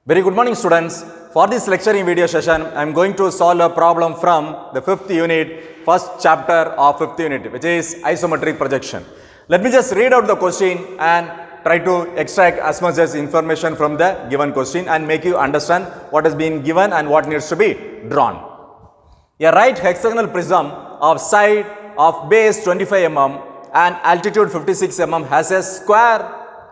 Very good morning, students. For this lecturing video session, I am going to solve a problem from the 5th unit, first chapter of 5th unit, which is isometric projection. Let me just read out the question and try to extract as much as information from the given question and make you understand what has been given and what needs to be drawn. A right hexagonal prism of side of base 25 mm and altitude 56 mm has a square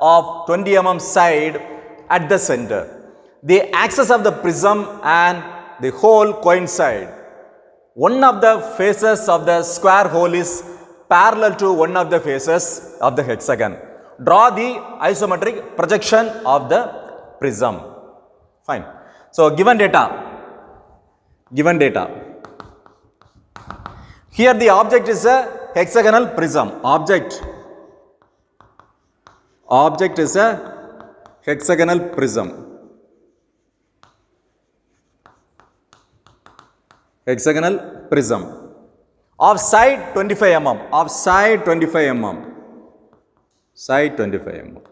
of 20 mm side at the center. The axis of the prism and the hole coincide. One of the faces of the square hole is parallel to one of the faces of the hexagon. Draw the isometric projection of the prism. Fine. So, given data. Here the object is a hexagonal prism. Object is a hexagonal prism. Hexagonal prism of side 25 mm, of side 25 mm, side 25 mm.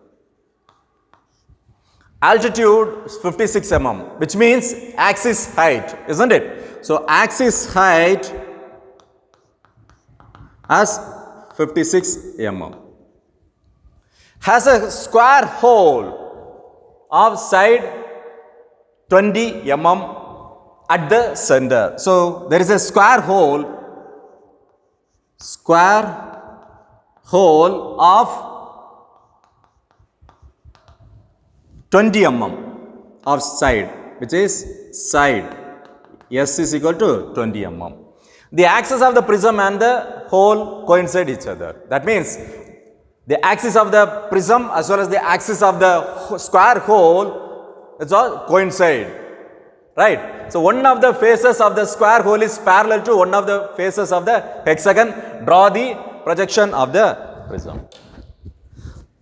Altitude 56 mm, which means axis height, isn't it? So, axis height as 56 mm. Has a square hole of side 20 mm at the center. So, there is a square hole of 20 mm of side, which is side. S is equal to 20 mm. The axis of the prism and the hole coincide each other. That means the axis of the prism as well as the axis of the square hole, it's all coincide. Right. So, one of the faces of the square hole is parallel to one of the faces of the hexagon. Draw the projection of the prism.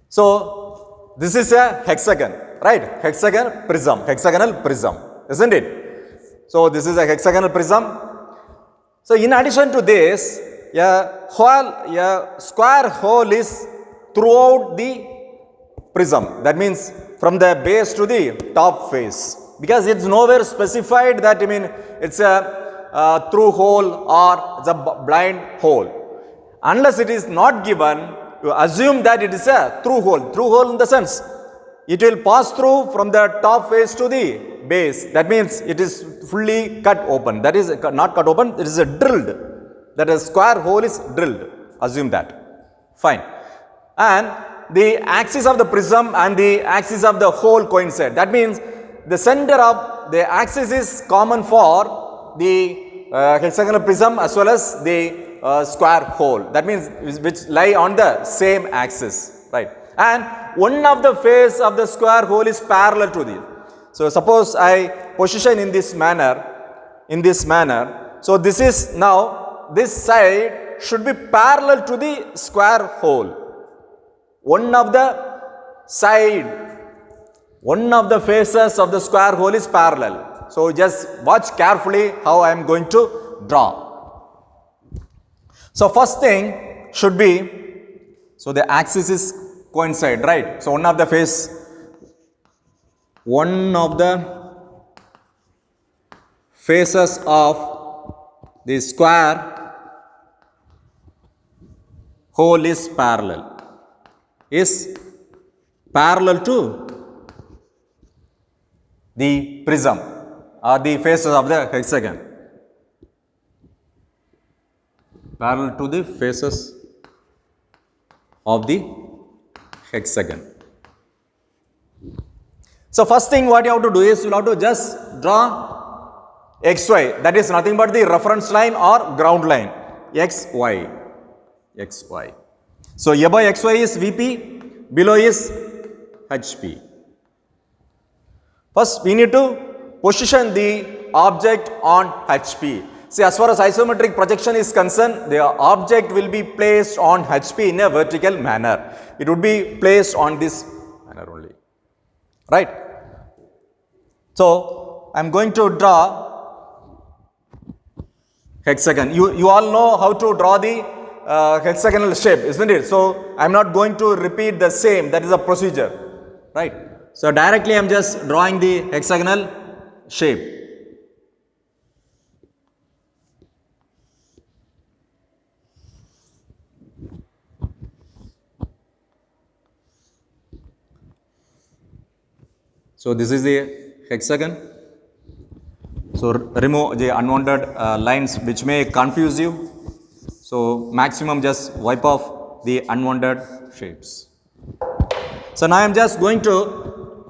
So, this is a hexagon, right? Hexagonal prism, isn't it? So, this is a hexagonal prism. So, in addition to this, a square hole is throughout the prism. That means from the base to the top face. Because it's nowhere specified that it's a through hole or it's a blind hole. Unless it is not given, you assume that it is a through hole. Through hole in the sense, it will pass through from the top face to the base. That means it is fully cut open. That is not cut open, it is a drilled. That a square hole is drilled. Assume that. Fine. And the axis of the prism and the axis of the hole coincide. That means the center of the axis is common for the hexagonal prism as well as the square hole. That means which lie on the same axis, right? And one of the face of the square hole is parallel to this. So, suppose I position in this manner. So, this is now, this side should be parallel to the square hole. One of the faces of the square hole is parallel. So, just watch carefully how I am going to draw. So, first thing should be, so the axis is coincide, right? So, one of the faces of the square hole is parallel to the prism or the faces of the hexagon. Parallel to the faces of the hexagon. So, first thing what you have to do is you have to just draw XY, that is nothing but the reference line or ground line, XY. So, above XY is VP, below is HP. First, we need to position the object on HP. See, as far as isometric projection is concerned, the object will be placed on HP in a vertical manner. It would be placed on this manner only, right? So, I am going to draw hexagon. You all know how to draw the hexagonal shape, isn't it? So, I am not going to repeat the same, that is a procedure, right? So directly I am just drawing the hexagonal shape. So this is the hexagon. So remove the unwanted lines which may confuse you. So maximum just wipe off the unwanted shapes. So now I am just going to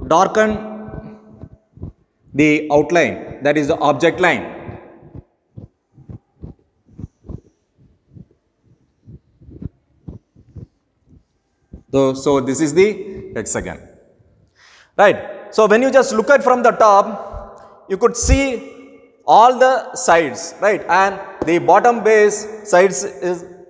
darken the outline, that is the object line. So this is the hexagon. Right. So when you just look at from the top, you could see all the sides, right? And the bottom base sides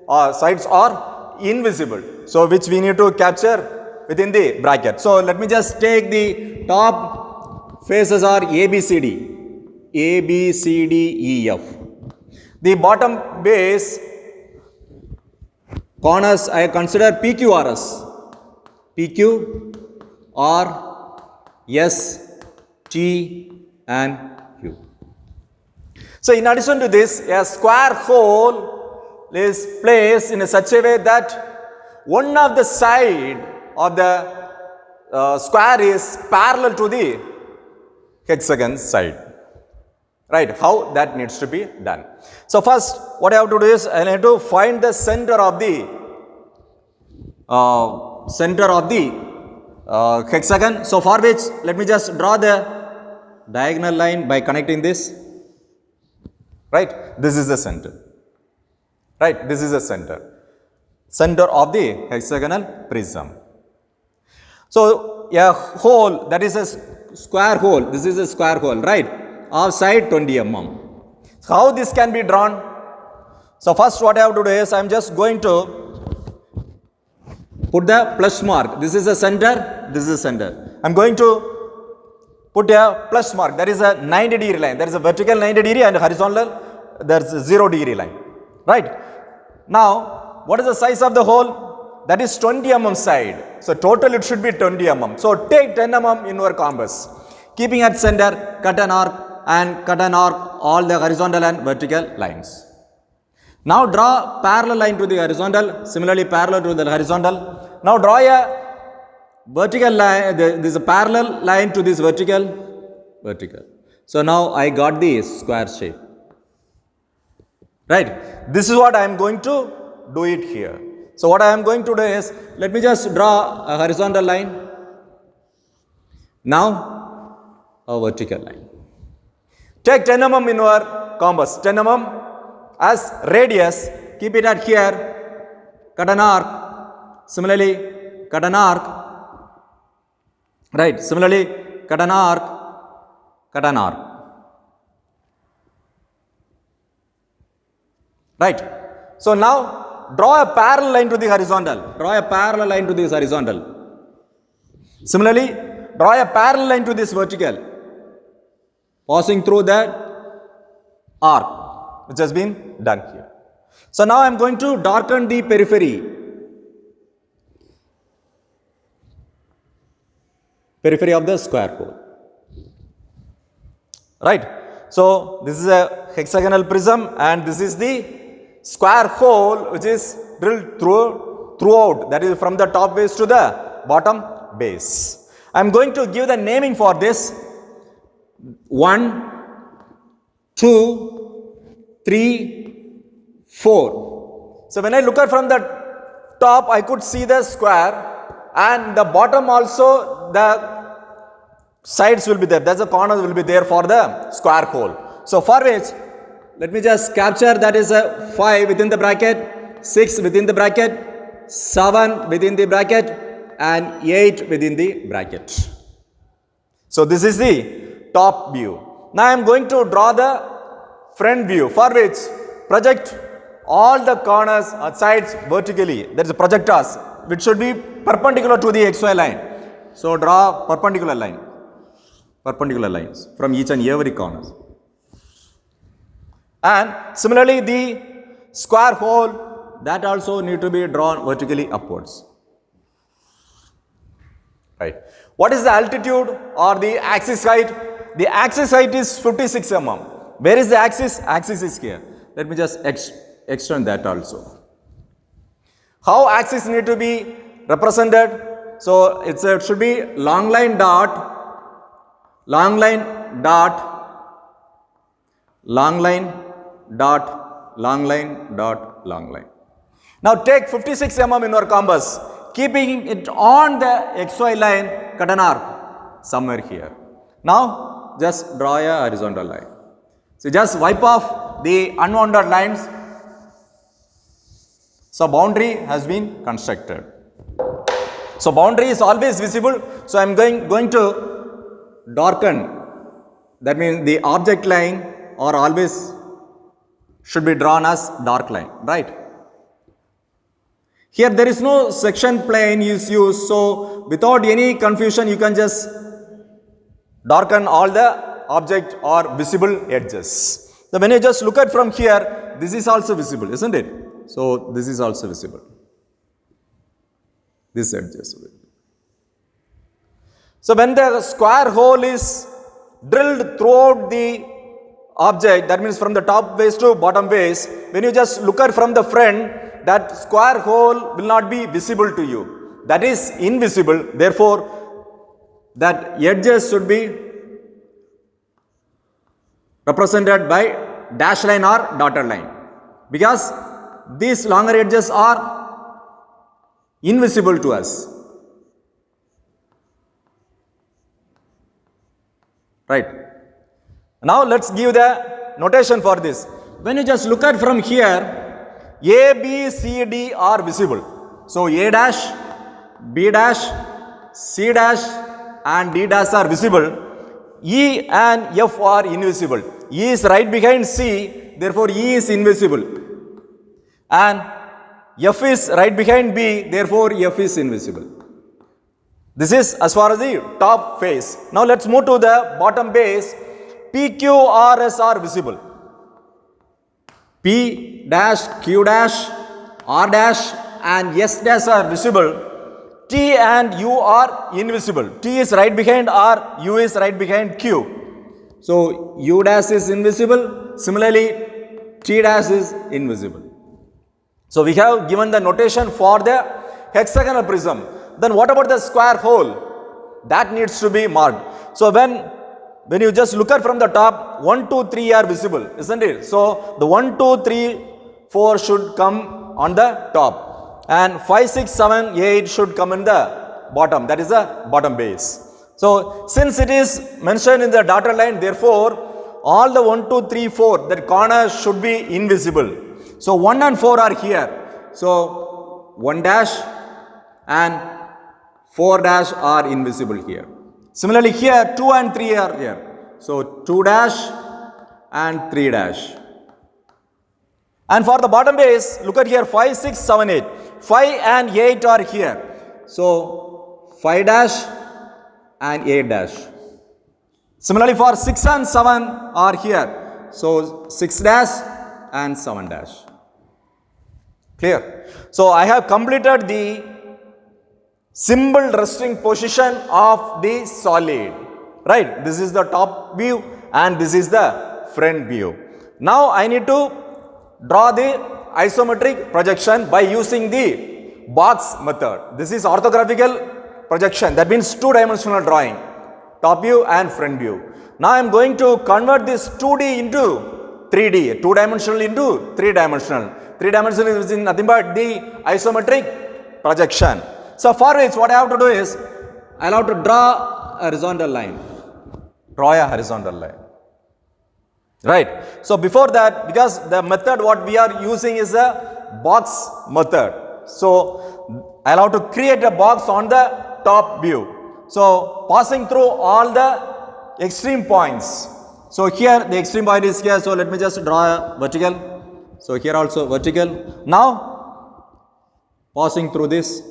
are invisible. So which we need to capture within the bracket. So let me just take the top faces are A, B, C, D, E, F. The bottom base corners I consider PQ, RS. PQ, R, S, T and Q. So in addition to this, a square hole is placed in such a way that one of the side of the square is parallel to the hexagon side. Right, how that needs to be done. So first what I have to do is I have to find the center of the hexagon. So for which let me just draw the diagonal line by connecting this. Right, this is the center. Right, this is the center of the hexagonal prism. So a hole, that is a square hole, this is a square hole, right, of side 20 mm. So how this can be drawn? So first what I have to do is I am just going to put the plus mark. This is the center, this is the center. I am going to put a plus mark, that is a 90-degree line. There is a vertical 90-degree and horizontal, there is a 0-degree line. Right. Now, what is the size of the hole? That is 20 mm side. So total it should be 20 mm. So take 10 mm in your compass. Keeping at center, cut an arc and cut an arc all the horizontal and vertical lines. Now draw parallel line to the horizontal, similarly parallel to the horizontal. Now draw a vertical line, there is a parallel line to this vertical. So now I got the square shape. Right. This is what I am going to do it here. So what I am going to do is, let me just draw a horizontal line. Now a vertical line. Take 10 mm in your compass, 10 mm as radius, keep it at here, cut an arc, similarly cut an arc, right, similarly cut an arc, right. So now draw a parallel line to the horizontal, similarly draw a parallel line to this vertical, passing through that arc which has been done here. So now I am going to darken the periphery of the square hole. Right. So this is a hexagonal prism and this is the square hole which is drilled throughout, that is from the top base to the bottom base. I am going to give the naming for this. 1, 2, 3, 4. So when I look at from the top, I could see the square and the bottom also the sides will be there. That's the corners will be there for the square hole. So for which, let me just capture, that is a 5 within the bracket, 6 within the bracket, 7 within the bracket and 8 within the bracket. So this is the top view. Now I am going to draw the front view, for which project all the corners or sides vertically. There is a projectors which should be perpendicular to the XY line. So draw perpendicular lines from each and every corner. And similarly the square hole, that also need to be drawn vertically upwards. Right. What is the altitude or the axis height? The axis height is 56 mm. Where is the axis? Axis is here. Let me just extend that also. How axis need to be represented? So it should be long line dot, long line dot, long line dot, long line dot, long line. Now take 56 mm in your compass, keeping it on the XY line, cut an arc somewhere here. Now just draw a horizontal line. So just wipe off the unwanted lines. So boundary has been constructed. So boundary is always visible. So I am going to darken. That means the object line or always should be drawn as dark line, right? Here there is no section plane is used, so without any confusion you can just darken all the object or visible edges. So when you just look at from here, this is also visible, isn't it? So this is also visible. This edges. So when the square hole is drilled throughout the object, that means from the top base to bottom base, when you just look at from the front, that square hole will not be visible to you. That is invisible. Therefore, that edges should be represented by dash line or dotted line, because these longer edges are invisible to us. Right. Now let's give the notation for this. When you just look at from here, A, B, C, D are visible. So A dash, B dash, C dash and D dash are visible. E and F are invisible. E is right behind C, therefore E is invisible. And F is right behind B, therefore F is invisible. This is as far as the top face. Now let's move to the bottom base. P, Q, R, S are visible. P dash, Q dash, R dash and S dash are visible. T and U are invisible. T is right behind R, U is right behind Q. So U dash is invisible. Similarly, T dash is invisible. So we have given the notation for the hexagonal prism. Then what about the square hole? That needs to be marked. So when you just look at from the top, 1, 2, 3 are visible, isn't it? So the 1, 2, 3, 4 should come on the top, and 5, 6, 7, 8 should come in the bottom. That is the bottom base. So since it is mentioned in the dotted line, therefore all the 1, 2, 3, 4, that corners should be invisible. So 1 and 4 are here. So 1 dash and 4 dash are invisible here. Similarly here 2 and 3 are here. So 2 dash and 3 dash. And for the bottom base, look at here 5, 6, 7, 8. 5 and 8 are here. So 5 dash and 8 dash. Similarly for 6 and 7 are here. So 6 dash and 7 dash. Clear? So I have completed the symbol resting position of the solid. Right? This is the top view and this is the front view. Now I need to draw the isometric projection by using the box method. This is orthographical projection. That means two-dimensional drawing. Top view and front view. Now I am going to convert this 2D into 3D. Two-dimensional into three-dimensional. Three-dimensional is nothing but the isometric projection. So for which what I have to do is, I will have to draw a horizontal line. Draw a horizontal line. Right. So before that, because the method what we are using is a box method. So I will have to create a box on the top view. So passing through all the extreme points. So here the extreme point is here. So let me just draw a vertical. So here also vertical. Now passing through this.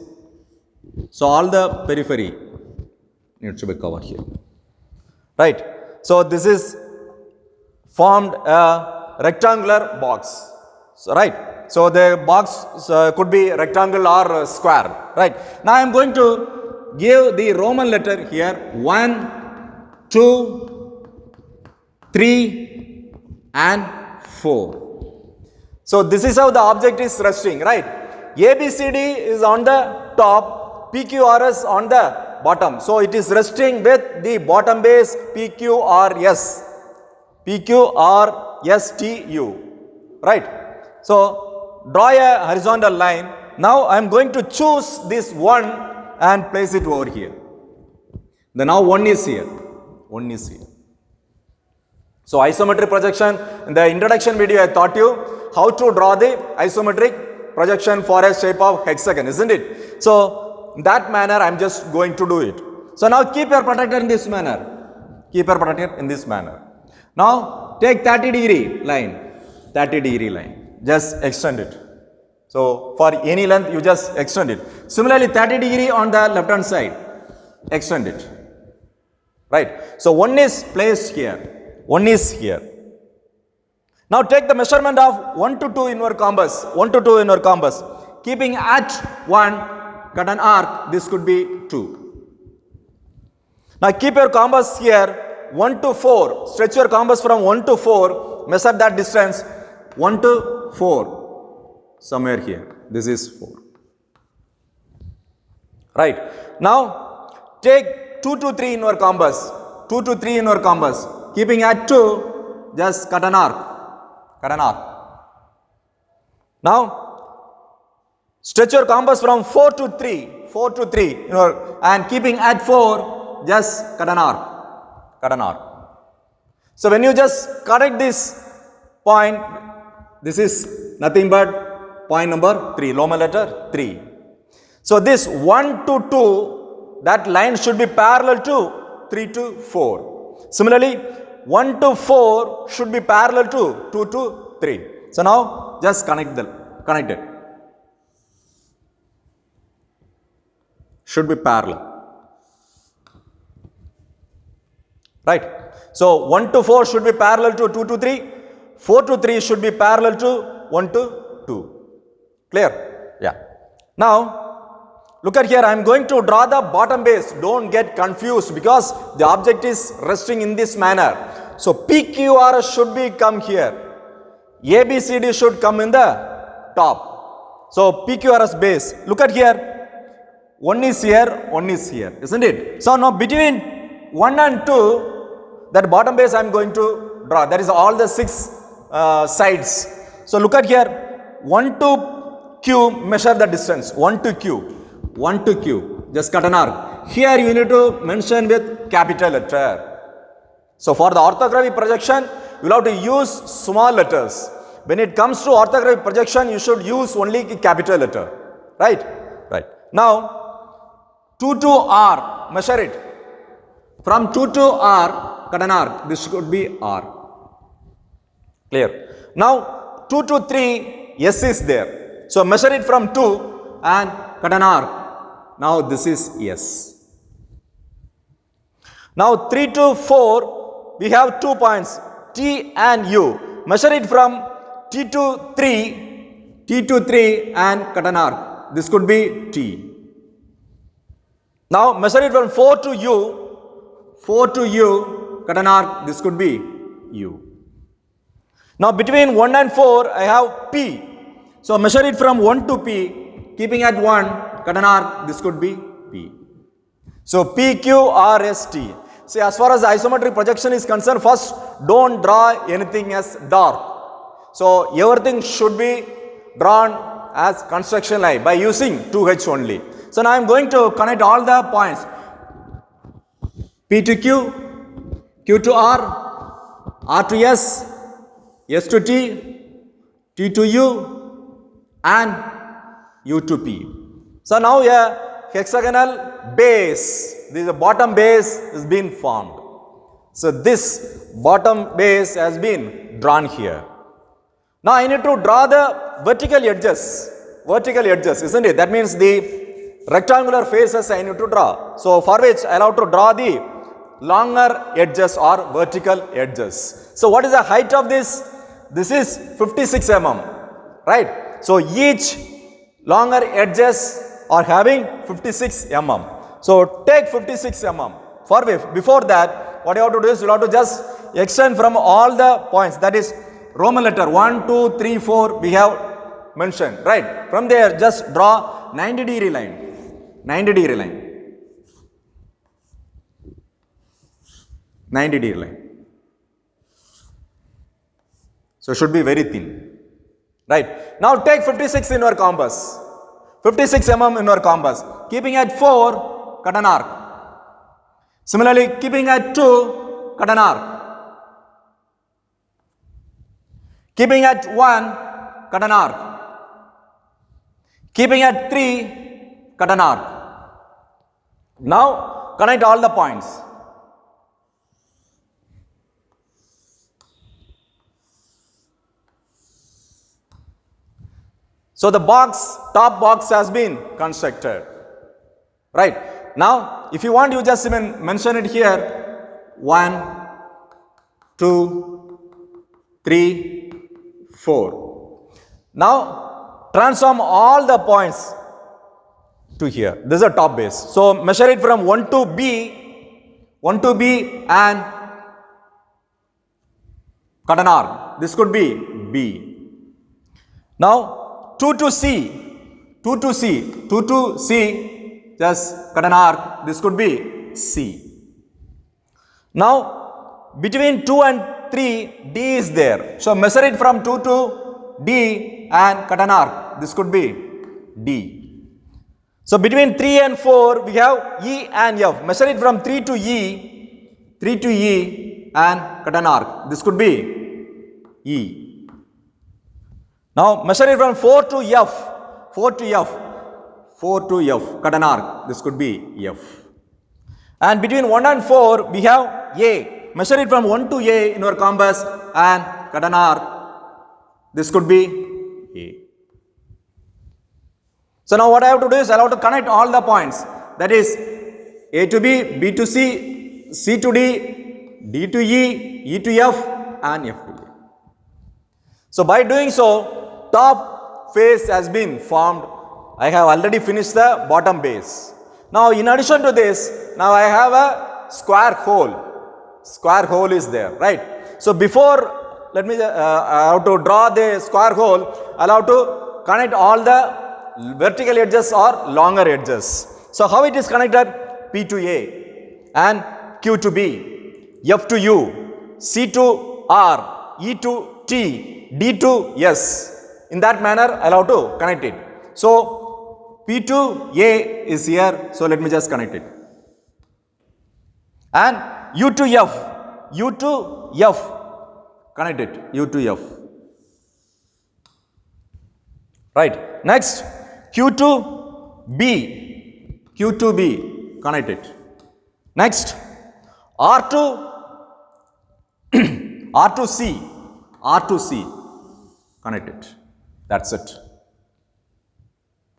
So all the periphery needs to be covered here. Right. So this is formed a rectangular box. So, right. So the box could be rectangle or square. Right. Now I am going to give the Roman letter here 1, 2, 3 and 4. So this is how the object is resting, right? ABCD is on the top, PQRS on the bottom. So it is resting with the bottom base PQRS. PQRSTU, right? So draw a horizontal line. Now I am going to choose this one and place it over here. Then now one is here. One is here. So isometric projection, in the introduction video I taught you how to draw the isometric projection for a shape of hexagon, isn't it? So in that manner I am just going to do it. So now keep your protractor in this manner. Keep your protractor in this manner. Now take 30-degree line. 30-degree line. Just extend it. So for any length you just extend it. Similarly 30-degree on the left hand side. Extend it. Right. So one is placed here. One is here. Now take the measurement of 1 to 2 inward compass. 1 to 2 inward compass. Keeping at 1, cut an arc. This could be 2. Now keep your compass here. 1 to 4. Stretch your compass from 1 to 4. Measure that distance. 1 to 4. Somewhere here. This is 4. Right. Now take 2 to 3 inward compass. 2 to 3 inward compass. Keeping at 2, just cut an arc. Cut an arc. Now stretch your compass from 4 to 3. 4 to 3. And keeping at 4, just cut an arc. Cut an arc. So when you just correct this point, this is nothing but point number 3, Roman letter 3. So this 1 to 2, that line should be parallel to 3 to 4. Similarly, 1 to 4 should be parallel to 2 to 3. So now just connect it. Should be parallel. Right. So 1 to 4 should be parallel to 2 to 3. 4 to 3 should be parallel to 1 to 2. Clear? Yeah. Now look at here. I am going to draw the bottom base. Don't get confused because the object is resting in this manner. So PQR should be come here. ABCD should come in the top. So PQRS base. Look at here. One is here, one is here, isn't it? So now between 1 and 2, that bottom base I am going to draw. That is all the 6 sides. So look at here. 1 to Q, measure the distance. 1 to Q. 1 to Q. Just cut an arc. Here you need to mention with capital letter. So for the orthographic projection, you will have to use small letters. When it comes to orthographic projection, you should use only capital letter. Right? Right. Now, 2 to R, measure it. From 2 to R, cut an arc. This could be R. Clear? Now, 2 to 3, S is there. So measure it from 2 and cut an arc. Now this is S. Now 3 to 4, we have 2 points, T and U. Measure it from T to 3 and cut an arc. This could be T. Now measure it from 4 to U, cut an arc. This could be U. Now between 1 and 4, I have P. So measure it from 1 to P, keeping at 1, cut an arc. This could be P. So P, Q, R, S, T. See, as far as isometric projection is concerned, first don't draw anything as dark. So everything should be drawn as construction line by using 2H only. So now I am going to connect all the points. P to Q, Q to R, R to S, S to T, T to U and U to P. So now a hexagonal base, this is a bottom base is being formed. So this bottom base has been drawn here. Now I need to draw the vertical edges, isn't it? That means the rectangular faces I need to draw. So for which I have to draw the longer edges or vertical edges. So what is the height of this? This is 56 mm, right? So each longer edges are having 56 mm. So take 56 mm. Before that, what you have to do is you have to just extend from all the points. That is Roman letter 1, 2, 3, 4 we have mentioned. Right. From there, just draw 90-degree line. 90-degree line. 90-degree line. So should be very thin. Right. Now take 56 in your compass. 56 mm in your compass. Keeping at 4, cut an arc. Similarly, keeping at 2, cut an arc. Keeping at 1, cut an arc. Keeping at 3, cut an arc. Now, connect all the points. So the top box has been constructed. Right. Now, if you want, you just even mention it here. 1, 2, 3, 4. Now, transform all the points to here. This is a top base. So, measure it from 1 to B and cut an arc. This could be B. Now, 2 to C, just cut an arc. This could be C. Now, between 2 and 3, D is there. So, measure it from 2 to D and cut an arc. This could be D. So, between 3 and 4, we have E and F. Measure it from 3 to E and cut an arc. This could be E. Now, measure it from 4 to F. 4 to F, cut an arc. This could be F. And between 1 and 4, we have A. Measure it from 1 to A in our compass and cut an arc. This could be A. So now what I have to do is I have to connect all the points. That is A to B, B to C, C to D, D to E, E to F and F to A. So by doing so, top face has been formed. I have already finished the bottom base. Now in addition to this, now I have a square hole. Square hole is there, right? So before, let me, I have to draw the square hole. I have to connect all the vertical edges or longer edges. So how it is connected? P to A and Q to B, F to U, C to R, E to T, D to S. In that manner, I have to connect it. So P to A is here. So let me just connect it. And U to F, connect it. U to F. Right. Next, Q to B, connect it. Next, R to C, connect it. That's it.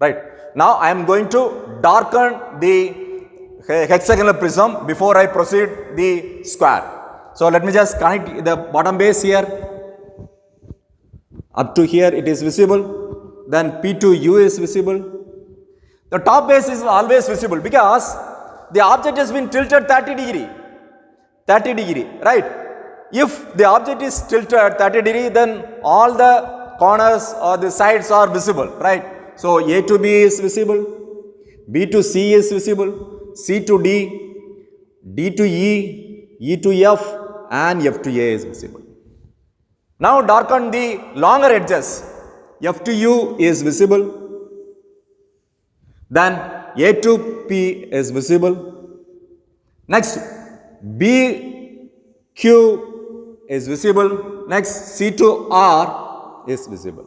Right. Now I am going to darken the hexagonal prism before I proceed the square. So let me just connect the bottom base here. Up to here it is visible. Then P to U is visible. The top base is always visible because the object has been tilted 30 degree, right? If the object is tilted 30 degree, then all the corners or the sides are visible, right? So A to B is visible, B to C is visible, C to D, D to E, E to F and F to A is visible. Now darken the longer edges. F to U is visible, then A to P is visible. Next, B Q is visible. Next, C to R is visible.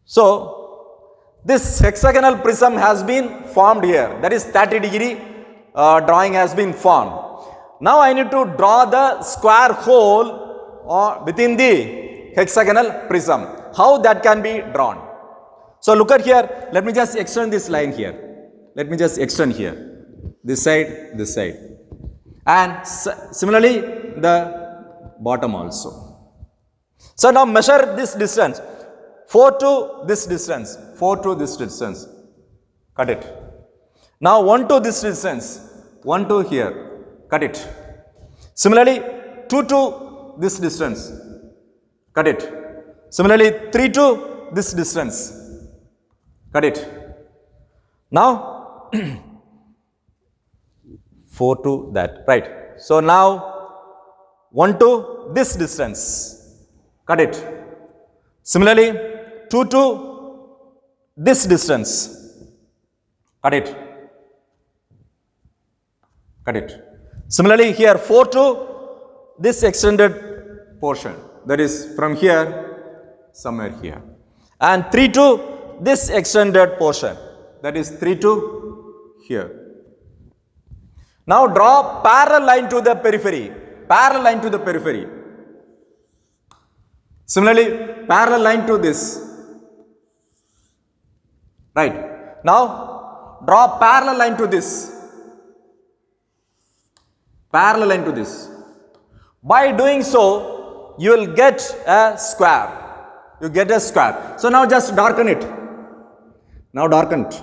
So, this hexagonal prism has been formed here. That is 30 degree drawing has been formed. Now I need to draw the square hole within the hexagonal prism. How that can be drawn? So look at here. Let me just extend this line here. Let me just extend here. This side, and similarly the bottom also. So now measure this distance. 4 to this distance. Cut it. Now 1 to this distance, 1 to here, cut it. Similarly, 2 to this distance, cut it. Similarly, 3 to this distance, cut it. Now 4 to that, right? So now 1 to this distance, cut it. Similarly, 2 to this distance, cut it. Cut it. Similarly, here 4 to this extended portion, that is from here somewhere here, and 3 to this extended portion, that is 3 to here. Now draw parallel line to the periphery. Parallel line to the periphery. Similarly, parallel line to this. Right. Now draw parallel line to this. Parallel line to this. By doing so, you will get a square. You get a square. So now just darken it. Now darken it.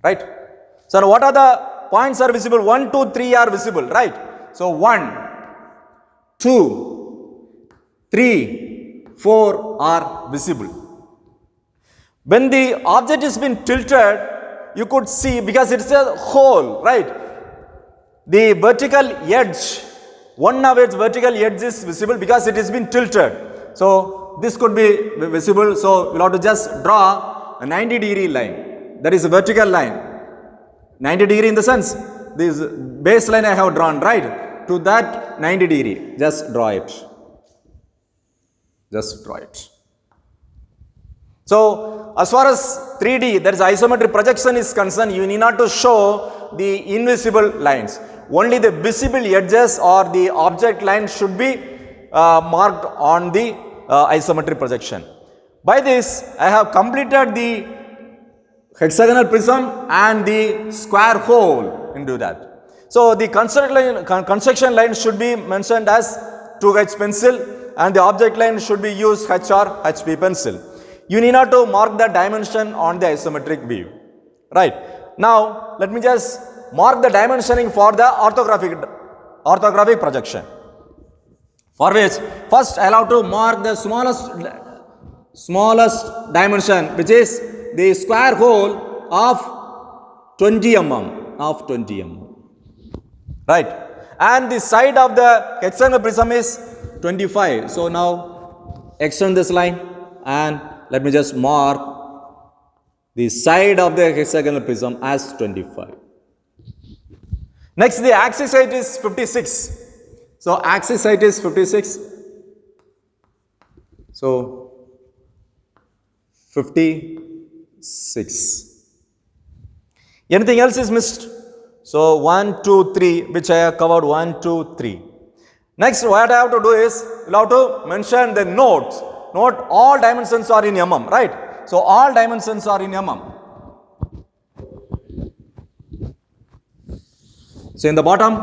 Right. So now what are the points are visible? 1, 2, 3 are visible. Right. So 1, 2, 3, 4 are visible. When the object is been tilted, you could see, because it's a hole, right? The vertical edge, one of its vertical edge is visible because it has been tilted. So this could be visible. So we'll have to just draw a 90-degree line. That is a vertical line. 90 degree in the sense, this baseline I have drawn, right? To that 90 degree. Just draw it. Just draw it. So as far as 3D, that is isometric projection is concerned, you need not to show the invisible lines. Only the visible edges or the object line should be marked on the isometric projection. By this, I have completed the hexagonal prism and the square hole into that. So the construction line should be mentioned as 2H pencil, and the object line should be used H or HP pencil. You need not to mark the dimension on the isometric view. Right. Now let me just mark the dimensioning for the orthographic projection. For which first I have to mark the smallest dimension, which is the square hole of 20 mm. Right. And the side of the hexagonal prism is 25. So now extend this line and let me just mark the side of the hexagonal prism as 25. Next, the axis height is 56. So axis height is 56. So 56. Anything else is missed? So 1, 2, 3, which I have covered 1, 2, 3. Next, what I have to do is, we have to mention the notes. Note all dimensions are in mm, right? So all dimensions are in mm. So in the bottom,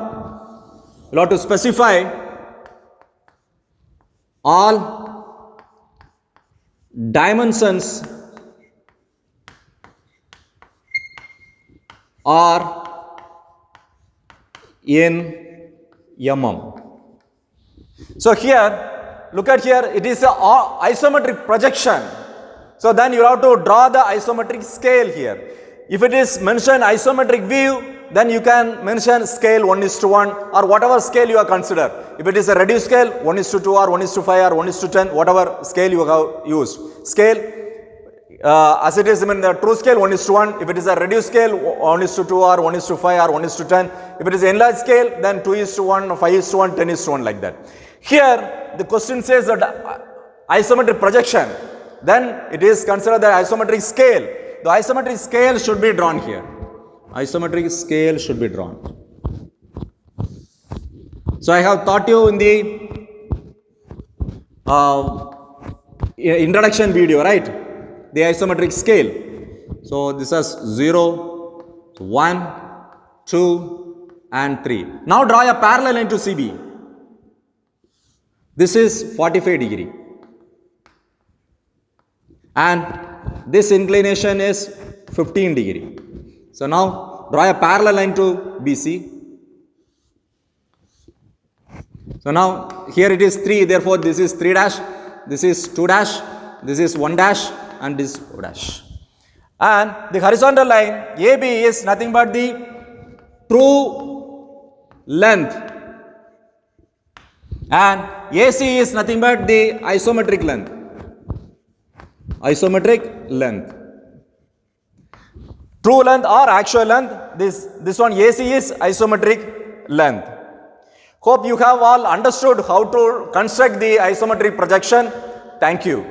we have to specify all dimensions are in mm. So here, look at here, it is a isometric projection. So then you have to draw the isometric scale here. If it is mentioned isometric view, then you can mention scale 1:1 or whatever scale you are consider. If it is a reduced scale, 1:2 or 1:5 or 1:10, whatever scale you have used. Scale as it is in the true scale 1:1. If it is a reduced scale, 1:2 or 1:5 or 1:10. If it is enlarged scale, then 2:1, 5:1, 10:1, like that. Here the question says that isometric projection, then it is considered the isometric scale. The isometric scale should be drawn here. Isometric scale should be drawn. So I have taught you in the introduction video, right? The isometric scale. So this is 0, 1, 2 and 3. Now draw a parallel line to CB. This is 45 degree. And this inclination is 15 degree. So now draw a parallel line to BC. So now here it is 3, therefore this is 3 dash, this is 2 dash, this is 1 dash, and this 4 dash. And the horizontal line AB is nothing but the true length, and AC is nothing but the isometric length. Isometric length. True length or actual length, this one AC is isometric length. Hope you have all understood how to construct the isometric projection. Thank you.